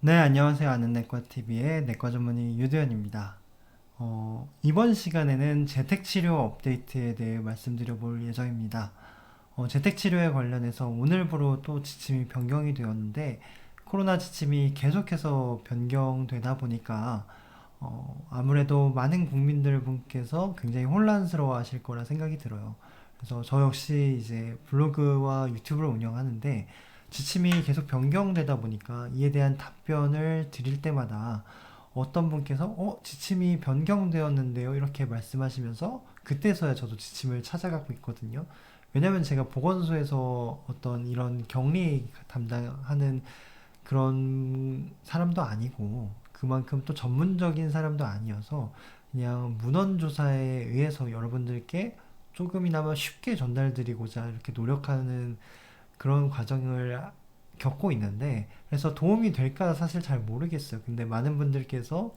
네, 안녕하세요. 아는내과TV의 내과 전문의 유도현입니다. 이번 시간에는 재택치료 업데이트에 대해 말씀드려 볼 예정입니다. 재택치료에 관련해서 오늘부로 또 지침이 변경이 되었는데, 코로나 지침이 계속해서 변경되다 보니까, 아무래도 많은 국민들 분께서 굉장히 혼란스러워 하실 거라 생각이 들어요. 그래서 저 역시 이제 블로그와 유튜브를 운영하는데, 지침이 계속 변경되다 보니까 이에 대한 답변을 드릴 때마다 어떤 분께서 지침이 변경되었는데요 이렇게 말씀하시면서 그때서야 저도 지침을 찾아가고 있거든요. 왜냐면 제가 보건소에서 어떤 이런 격리 담당하는 그런 사람도 아니고 그만큼 또 전문적인 사람도 아니어서 그냥 문헌조사에 의해서 여러분들께 조금이나마 쉽게 전달드리고자 이렇게 노력하는 그런 과정을 겪고 있는데, 그래서 도움이 될까 사실 잘 모르겠어요. 근데 많은 분들께서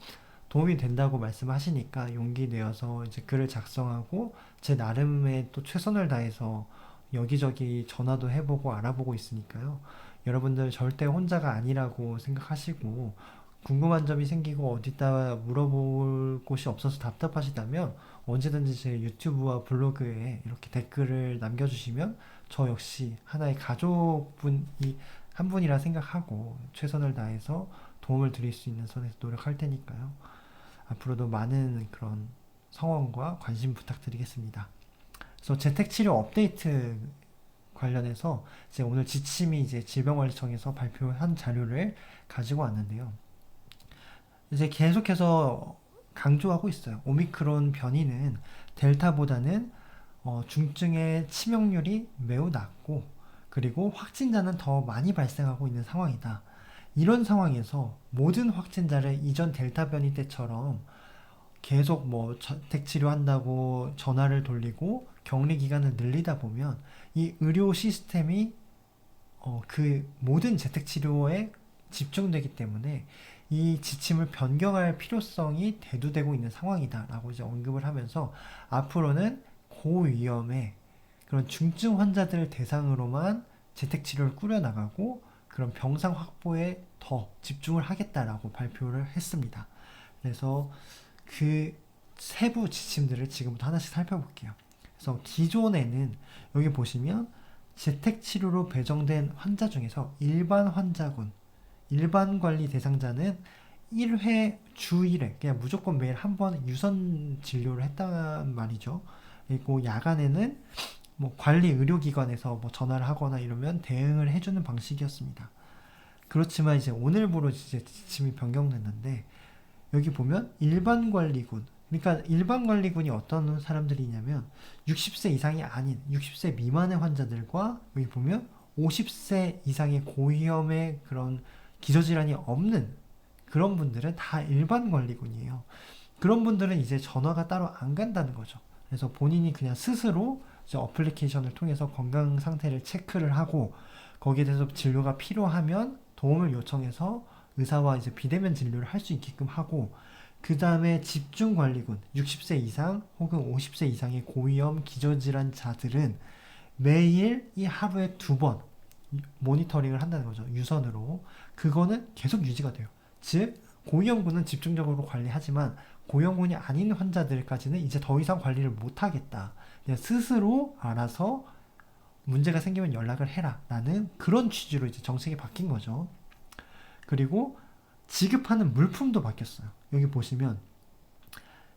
도움이 된다고 말씀하시니까 용기 내어서 이제 글을 작성하고 제 나름의 또 최선을 다해서 여기저기 전화도 해보고 알아보고 있으니까요. 여러분들 절대 혼자가 아니라고 생각하시고, 궁금한 점이 생기고 어디다 물어볼 곳이 없어서 답답하시다면 언제든지 제 유튜브와 블로그에 이렇게 댓글을 남겨주시면 저 역시 하나의 가족분이 한 분이라 생각하고 최선을 다해서 도움을 드릴 수 있는 선에서 노력할 테니까요. 앞으로도 많은 그런 성원과 관심 부탁드리겠습니다. 그래서 재택치료 업데이트 관련해서 이제 오늘 지침이 이제 질병관리청에서 발표한 자료를 가지고 왔는데요. 이제 계속해서 강조하고 있어요. 오미크론 변이는 델타보다는 중증의 치명률이 매우 낮고 그리고 확진자는 더 많이 발생하고 있는 상황이다. 이런 상황에서 모든 확진자를 이전 델타 변이 때처럼 계속 뭐 재택 치료한다고 전화를 돌리고 격리 기간을 늘리다 보면 이 의료 시스템이 그 모든 재택 치료에 집중되기 때문에 이 지침을 변경할 필요성이 대두되고 있는 상황이다라고 이제 언급을 하면서 앞으로는 고위험의 그런 중증 환자들을 대상으로만 재택 치료를 꾸려나가고 그런 병상 확보에 더 집중을 하겠다라고 발표를 했습니다. 그래서 그 세부 지침들을 지금부터 하나씩 살펴볼게요. 그래서 기존에는 여기 보시면 재택치료로 배정된 환자 중에서 일반 환자군, 일반 관리 대상자는 1회 주 1회 그냥 무조건 매일 한 번 유선 진료를 했단 말이죠. 그리고 야간에는 뭐 관리 의료기관에서 뭐 전화를 하거나 이러면 대응을 해주는 방식이었습니다. 그렇지만 이제 오늘부로 이제 지침이 변경됐는데 여기 보면 일반 관리군, 그러니까 일반 관리군이 어떤 사람들이냐면 60세 이상이 아닌 60세 미만의 환자들과 여기 보면 50세 이상의 고위험의 그런 기저질환이 없는 그런 분들은 다 일반 관리군이에요. 그런 분들은 이제 전화가 따로 안 간다는 거죠. 그래서 본인이 그냥 스스로 이제 어플리케이션을 통해서 건강 상태를 체크를 하고 거기에 대해서 진료가 필요하면 도움을 요청해서 의사와 이제 비대면 진료를 할 수 있게끔 하고 그 다음에 집중관리군 60세 이상 혹은 50세 이상의 고위험 기저질환자들은 매일 이 하루에 2번 모니터링을 한다는 거죠. 유선으로. 그거는 계속 유지가 돼요. 즉 고위험군은 집중적으로 관리하지만 고위험군이 아닌 환자들까지는 이제 더 이상 관리를 못하겠다. 그냥 스스로 알아서 문제가 생기면 연락을 해라. 라는 그런 취지로 이제 정책이 바뀐 거죠. 그리고 지급하는 물품도 바뀌었어요. 여기 보시면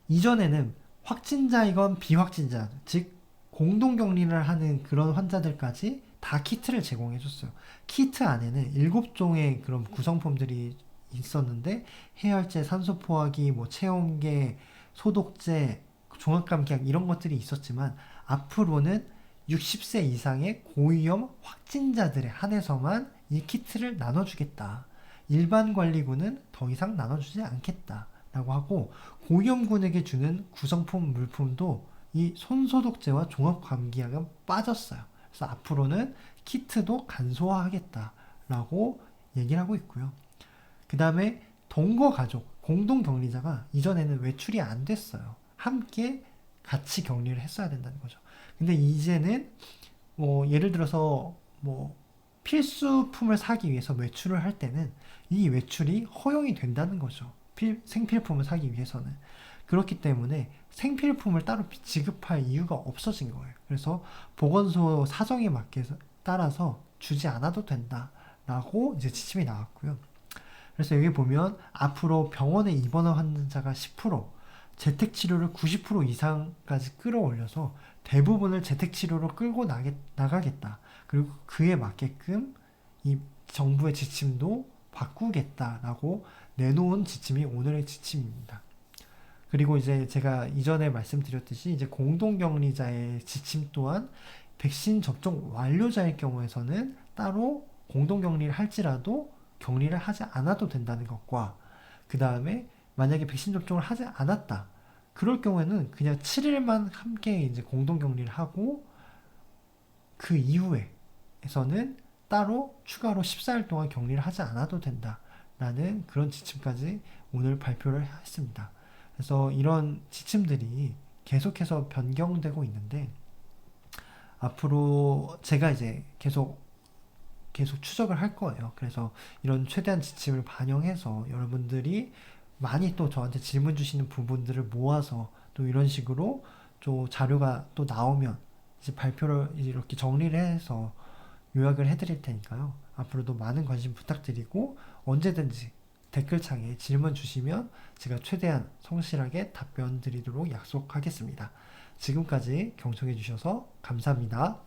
이전에는 확진자이건 비확진자, 즉 공동격리를 하는 그런 환자들까지 다 키트를 제공해 줬어요. 키트 안에는 7종의 그런 구성품들이 있었는데 해열제, 산소포화기, 뭐 체온계, 소독제, 종합감기약 이런 것들이 있었지만 앞으로는 60세 이상의 고위험 확진자들에 한해서만 이 키트를 나눠주겠다. 일반 관리군은 더 이상 나눠주지 않겠다라고 하고 고위험군에게 주는 구성품 물품도 이 손소독제와 종합감기약은 빠졌어요. 그래서 앞으로는 키트도 간소화하겠다라고 얘기를 하고 있고요. 그 다음에 동거 가족, 공동 격리자가 이전에는 외출이 안 됐어요. 함께 같이 격리를 했어야 된다는 거죠. 근데 이제는 뭐 예를 들어서 뭐 필수품을 사기 위해서 외출을 할 때는 이 외출이 허용이 된다는 거죠. 생필품을 사기 위해서는. 그렇기 때문에 생필품을 따로 지급할 이유가 없어진 거예요. 그래서 보건소 사정에 맞게 따라서 주지 않아도 된다라고 이제 지침이 나왔고요. 그래서 여기 보면 앞으로 병원에 입원한 환자가 10%, 재택치료를 90% 이상까지 끌어올려서 대부분을 재택치료로 끌고 나가겠다. 그리고 그에 맞게끔 이 정부의 지침도 바꾸겠다라고 내놓은 지침이 오늘의 지침입니다. 그리고 이제 제가 이전에 말씀드렸듯이 이제 공동격리자의 지침 또한 백신 접종 완료자일 경우에서는 따로 공동격리를 할지라도 격리를 하지 않아도 된다는 것과 그 다음에 만약에 백신 접종을 하지 않았다. 그럴 경우에는 그냥 7일만 함께 이제 공동격리를 하고 그 이후에서는 따로 추가로 14일 동안 격리를 하지 않아도 된다라는 그런 지침까지 오늘 발표를 했습니다. 그래서 이런 지침들이 계속해서 변경되고 있는데 앞으로 제가 이제 계속 추적을 할 거예요. 그래서 이런 최대한 지침을 반영해서 여러분들이 많이 또 저한테 질문 주시는 부분들을 모아서 또 이런 식으로 또 자료가 또 나오면 이제 발표를 이렇게 정리를 해서 요약을 해드릴 테니까요. 앞으로도 많은 관심 부탁드리고 언제든지 댓글창에 질문 주시면 제가 최대한 성실하게 답변 드리도록 약속하겠습니다. 지금까지 경청해 주셔서 감사합니다.